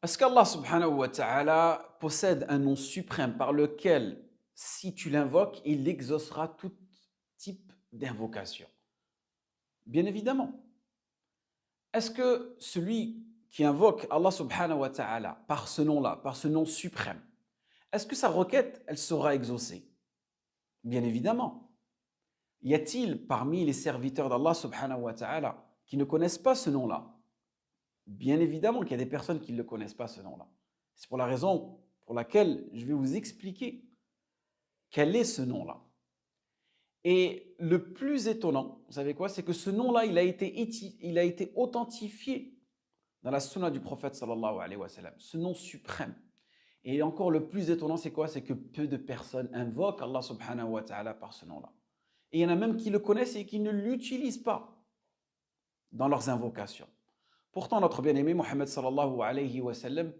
Est-ce qu'Allah subhanahu wa ta'ala possède un nom suprême par lequel, si tu l'invoques, il exaucera tout type d'invocation? Bien évidemment. Est-ce que celui qui invoque Allah subhanahu wa ta'ala par ce nom-là, par ce nom suprême, est-ce que sa requête, elle sera exaucée? Bien évidemment. Y a-t-il parmi les serviteurs d'Allah subhanahu wa ta'ala qui ne connaissent pas ce nom-là? Bien évidemment qu'il y a des personnes qui ne le connaissent pas, ce nom-là. C'est pour la raison pour laquelle je vais vous expliquer quel est ce nom-là. Et le plus étonnant, vous savez quoi? C'est que ce nom-là, il a été authentifié dans la sunna du prophète sallallahu alayhi wa sallam, ce nom suprême. Et encore le plus étonnant, c'est quoi? C'est que peu de personnes invoquent Allah subhanahu wa ta'ala par ce nom-là. Et il y en a même qui le connaissent et qui ne l'utilisent pas dans leurs invocations. Pourtant, notre bien-aimé Mohammed sallallahu alayhi wa sallam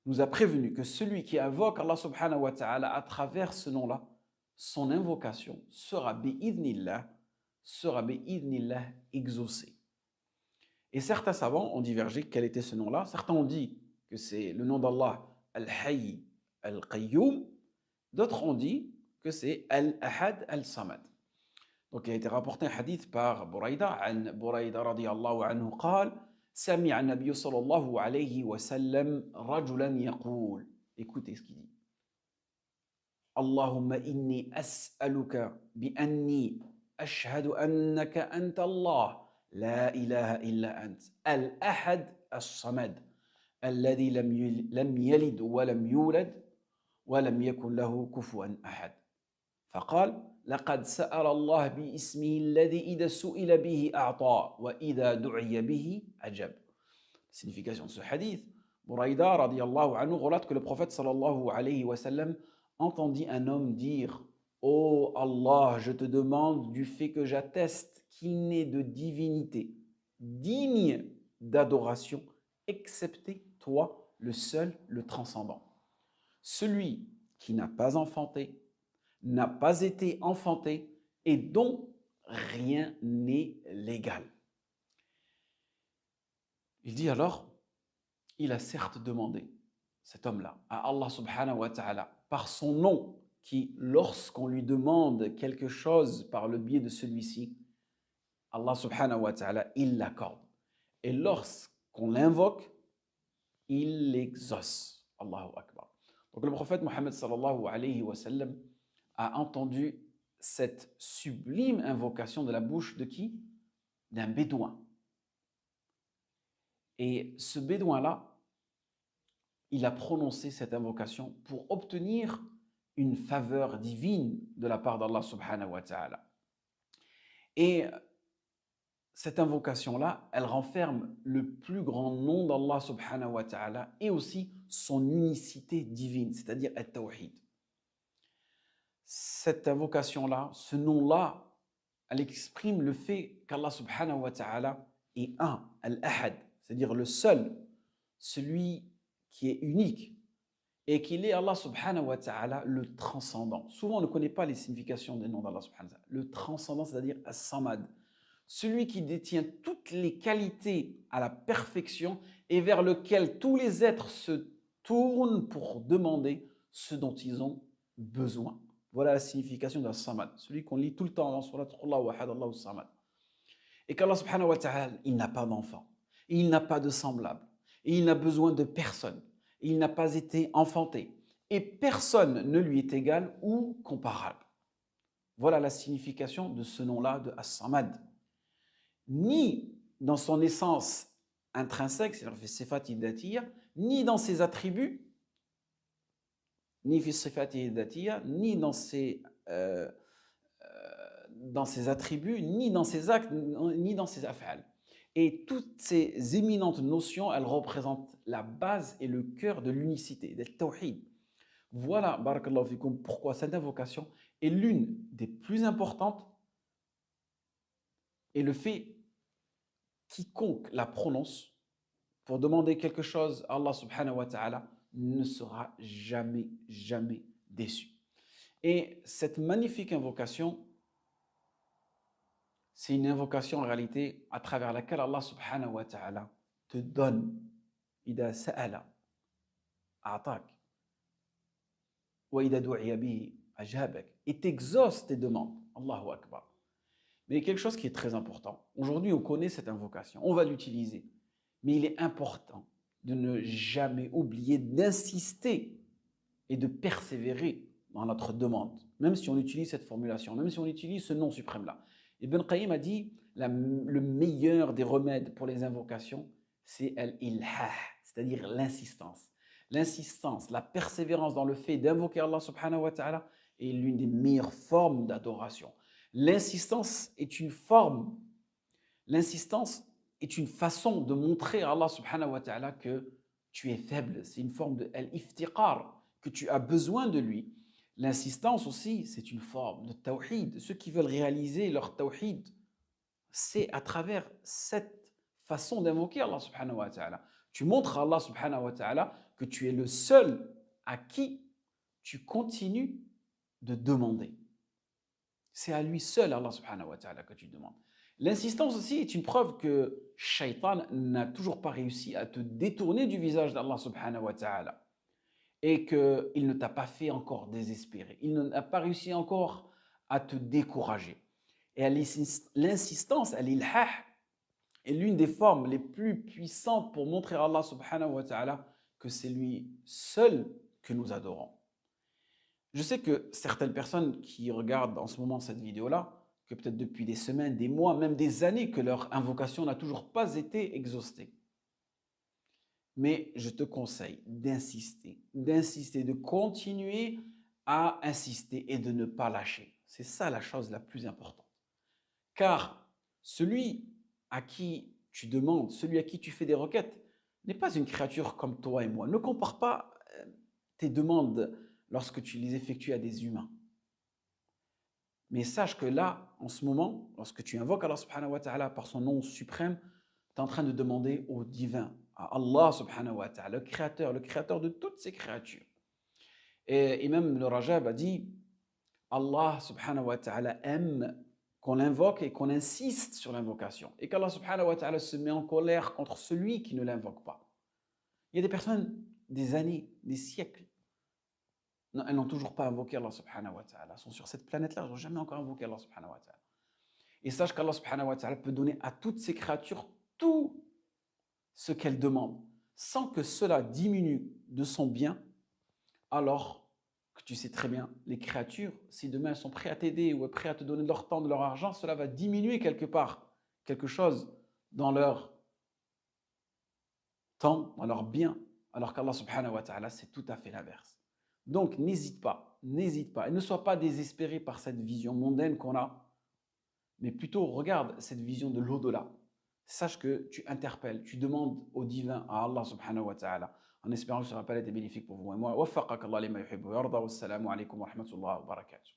nous a prévenu que celui qui invoque Allah subhanahu wa ta'ala à travers ce nom-là, son invocation sera bi'idhnillah exaucée. Et certains savants ont divergé quel était ce nom-là. Certains ont dit que c'est le nom d'Allah Al-Hayy Al-Qayyum. D'autres ont dit que c'est Al-Ahad Al-Samad. Donc il a été rapporté un hadith par Buraïda, عن Buraïda radiyallahu anhu قال سمع النبي صلى الله عليه وسلم رجلا يقول. Écoutez ce qu'il dit. اللهم إني أسألك بأني أشهد أنك أنت الله لا إله إلا أنت الأحد الصمد الذي لم يلد ولم يولد ولم يكن له كفوا أحد فقال لقد سأل الله باسمه الذي إذا سئل به أعطى وإذا دعي به أجاب. Signification de ce hadith, Buraïda radiyallahu anhu relate que le prophète sallallahu alayhi wa sallam entendit un homme dire: Ô Allah, je te demande du fait que j'atteste qu'il n'est de divinité digne d'adoration excepté toi, le seul, le transcendant. Celui qui n'a pas enfanté, n'a pas été enfanté et dont rien n'est légal. Il dit alors, il a certes demandé, cet homme-là, à Allah subhanahu wa ta'ala, par son nom, qui, lorsqu'on lui demande quelque chose par le biais de celui-ci, Allah subhanahu wa ta'ala, il l'accorde. Et lorsqu'on l'invoque, il l'exauce. Allahu Akbar. Donc le prophète Mohammed sallallahu alayhi wa sallam a entendu cette sublime invocation de la bouche de qui? D'un bédouin. Et ce bédouin-là, il a prononcé cette invocation pour obtenir une faveur divine de la part d'Allah subhanahu wa ta'ala. Et cette invocation-là, elle renferme le plus grand nom d'Allah subhanahu wa ta'ala et aussi son unicité divine, c'est-à-dire At-Tawhid. Cette invocation-là, ce nom-là, elle exprime le fait qu'Allah subhanahu wa ta'ala est un, Al-Ahad, c'est-à-dire le seul, celui qui est unique, et qu'il est Allah subhanahu wa ta'ala le transcendant. Souvent on ne connaît pas les significations des noms d'Allah subhanahu wa ta'ala. Le transcendant, c'est-à-dire As-Samad, celui qui détient toutes les qualités à la perfection et vers lequel tous les êtres se tournent pour demander ce dont ils ont besoin. Voilà la signification de As-Samad, celui qu'on lit tout le temps dans Surat Allahu Ahad, Allahu Samad. Et qu'Allah subhanahu wa ta'ala, il n'a pas d'enfant, il n'a pas de semblable, et il n'a besoin de personne, il n'a pas été enfanté, et personne ne lui est égal ou comparable. Voilà la signification de ce nom-là de As-Samad. Ni dans son essence intrinsèque, c'est-à-dire fi sifati dhatiyya, ni dans ses attributs, ni fi sifati dhatiyya, ni dans ses attributs, ni dans ses actes, ni dans ses af'al. Et toutes ces éminentes notions, elles représentent la base et le cœur de l'unicité, del tawhid. Voilà, barakallahu fikoum, pourquoi cette invocation est l'une des plus importantes et le fait quiconque la prononce pour demander quelque chose à Allah subhanahu wa ta'ala ne sera jamais, jamais déçu. Et cette magnifique invocation, c'est une invocation en réalité à travers laquelle Allah subhanahu wa ta'ala te donne, ida sa'ala, أعطاك. وإذا دُعِيَ بِهِ أَجَابَك. Et t'exauce tes demandes. Allahu Akbar. Mais il y a quelque chose qui est très important. Aujourd'hui, on connaît cette invocation, on va l'utiliser. Mais il est important de ne jamais oublier d'insister et de persévérer dans notre demande, même si on utilise cette formulation, même si on utilise ce nom suprême-là. Ibn Qayyim a dit, le meilleur des remèdes pour les invocations, c'est al-ilhah, c'est-à-dire l'insistance. L'insistance, la persévérance dans le fait d'invoquer Allah subhanahu wa ta'ala est l'une des meilleures formes d'adoration. L'insistance est une forme, l'insistance est une façon de montrer à Allah subhanahu wa ta'ala que tu es faible. C'est une forme de al-iftiqar, que tu as besoin de lui. L'insistance aussi, c'est une forme de tawhid. Ceux qui veulent réaliser leur tawhid, c'est à travers cette façon d'invoquer Allah subhanahu wa ta'ala. Tu montres à Allah subhanahu wa ta'ala que tu es le seul à qui tu continues de demander. C'est à lui seul, Allah subhanahu wa ta'ala, que tu demandes. L'insistance aussi est une preuve que Shaitan n'a toujours pas réussi à te détourner du visage d'Allah subhanahu wa ta'ala et qu'il ne t'a pas fait encore désespérer. Il n'a pas réussi encore à te décourager. Et l'insistance, l'ilhah, est l'une des formes les plus puissantes pour montrer à Allah subhanahu wa ta'ala que c'est lui seul que nous adorons. Je sais que certaines personnes qui regardent en ce moment cette vidéo-là, que peut-être depuis des semaines, des mois, même des années, que leur invocation n'a toujours pas été exaucée. Mais je te conseille d'insister, de continuer à insister et de ne pas lâcher. C'est ça la chose la plus importante. Car celui à qui tu demandes, celui à qui tu fais des requêtes, n'est pas une créature comme toi et moi. Ne compare pas tes demandes lorsque tu les effectues à des humains. Mais sache que là, en ce moment, lorsque tu invoques Allah subhanahu wa ta'ala par son nom suprême, tu es en train de demander au divin, à Allah subhanahu wa ta'ala, le créateur de toutes ces créatures. Et même le Rajab a dit, Allah subhanahu wa ta'ala aime qu'on l'invoque et qu'on insiste sur l'invocation. Et qu'Allah subhanahu wa ta'ala se met en colère contre celui qui ne l'invoque pas. Il y a des personnes, des années, des siècles, elles n'ont toujours pas invoqué Allah subhanahu wa ta'ala. Elles sont sur cette planète-là, elles n'ont jamais encore invoqué Allah subhanahu wa ta'ala. Et sache qu'Allah subhanahu wa ta'ala peut donner à toutes ces créatures tout ce qu'elles demandent, sans que cela diminue de son bien, alors que tu sais très bien, les créatures, si demain elles sont prêtes à t'aider ou prêtes à te donner de leur temps, de leur argent, cela va diminuer quelque part, quelque chose dans leur temps, dans leur bien, alors qu'Allah subhanahu wa ta'ala, c'est tout à fait l'inverse. Donc n'hésite pas, et ne sois pas désespéré par cette vision mondaine qu'on a, mais plutôt regarde cette vision de l'au-delà. Sache que tu interpelles, tu demandes au divin, à Allah subhanahu wa ta'ala, en espérant que ce rappel était bénéfique pour vous et moi. Waffaqak Allah lima yuhibbu wa yarda. Wassalamu alaikum wa rahmatullahi wa barakatuh.